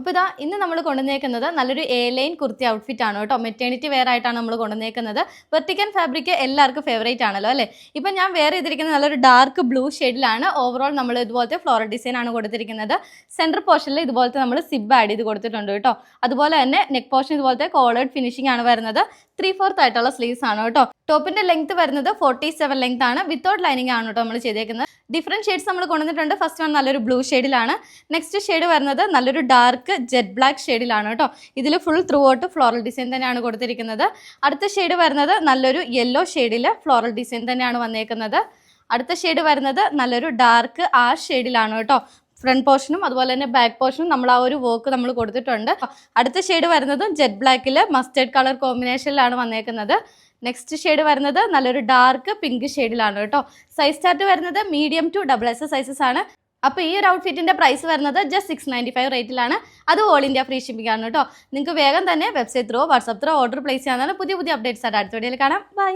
അപ്പോൾ ഇതാ ഇന്ന് നമ്മൾ കൊണ്ടുവന്നേക്കുന്നത് നല്ലൊരു എ ലൈൻ കുർത്തി ഔട്ട്ഫിറ്റ് ആണ് കേട്ടോ. മെറ്റേണിറ്റി വെയർ ആയിട്ടാണ് നമ്മൾ കൊണ്ടുവന്നേക്കുന്നത്. വെർട്ടിക്കൻ ഫാബ്രിക് എല്ലാവർക്കും ഫേവറേറ്റ് ആണല്ലോ അല്ലേ. ഇപ്പം ഞാൻ വെയർ ചെയ്തിരിക്കുന്നത് നല്ലൊരു ഡാർക്ക് ബ്ലൂ ഷെയ്ഡിലാണ്. ഓവറോൾ നമ്മൾ ഇതുപോലത്തെ ഫ്ലോറൽ ഡിസൈൻ ആണ് കൊടുത്തിരിക്കുന്നത്. സെൻറ്റർ പോർഷനിൽ ഇതുപോലത്തെ നമ്മൾ സിബ് ആഡ് ചെയ്ത് കൊടുത്തിട്ടുണ്ട് കേട്ടോ. അതുപോലെ തന്നെ നെക്ക് പോർഷൻ ഇതുപോലത്തെ കോളേഡ് ഫിനിഷിംഗ് ആണ് വരുന്നത്. 3/4 ആയിട്ടുള്ള സ്ലീവ്സ് ആണ് കേട്ടോ. ടോപ്പിന്റെ ലെങ്ത് വരുന്നത് 47 ലെങ്ത് ആണ്. വിത്തൗട്ട് ലൈനിങ് ആണ് കേട്ടോ നമ്മൾ ചെയ്തേക്കുന്നത്. ഡിഫറെൻറ്റ് ഷെയ്ഡ്സ് നമ്മൾ കൊണ്ടുവന്നിട്ടുണ്ട്. ഫസ്റ്റ് വൺ നല്ലൊരു ബ്ലൂ ഷെയ്ഡിലാണ്. നെക്സ്റ്റ് ഷെയ്ഡ് വരുന്നത് നല്ലൊരു ഡാർക്ക് ജെറ്റ് ബ്ലാക്ക് ഷെയ്ഡിലാണ് കേട്ടോ. ഇതിൽ full through out floral design തന്നെയാണ് കൊടുത്തിരിക്കുന്നത്. അടുത്ത ഷെയ്ഡ് വരുന്നത് നല്ലൊരു യെല്ലോ ഷെയ്ഡിൽ ഫ്ലോറൽ ഡിസൈൻ തന്നെയാണ് വന്നേക്കുന്നത്. അടുത്ത ഷെയ്ഡ് വരുന്നത് നല്ലൊരു ഡാർക്ക് ആഷ് ഷെയ്ഡിലാണ് കേട്ടോ. ഫ്രണ്ട് പോർഷനും അതുപോലെ തന്നെ ബാക്ക് പോർഷനും നമ്മൾ ആ ഒരു വർക്ക് നമ്മൾ കൊടുത്തിട്ടുണ്ട്. അടുത്ത ഷെയ്ഡ് വരുന്നത് ജെറ്റ് ബ്ലാക്കിൽ മസ്റ്റേർഡ് കളർ കോമ്പിനേഷനിലാണ് വന്നേക്കുന്നത്. നെക്സ്റ്റ് ഷെയ്ഡ് വരുന്നത് നല്ലൊരു ഡാർക്ക് പിങ്ക് ഷെയ്ഡിലാണ് കേട്ടോ. സൈസ് ചാർട്ട് വരുന്നത് മീഡിയം ടു XXS സൈസസ് ആണ്. അപ്പോൾ ഈ ഒരു ഔട്ട്ഫിറ്റിൻ്റെ പ്രൈസ് വരുന്നത് ജസ്റ്റ് 695 റേറ്റിലാണ്. അത് ഓൾ ഇന്ത്യ ഫ്രീ ഷിപ്പിംഗ് ആണ് കേട്ടോ. നിങ്ങൾക്ക് വേഗം തന്നെ website through WhatsApp through order place ചെയ്യാനാണ്. പുതിയ അപ്ഡേറ്റ്സ് ആയിട്ട് അടുത്ത വീഡിയോയിൽ കാണാം. ബൈ.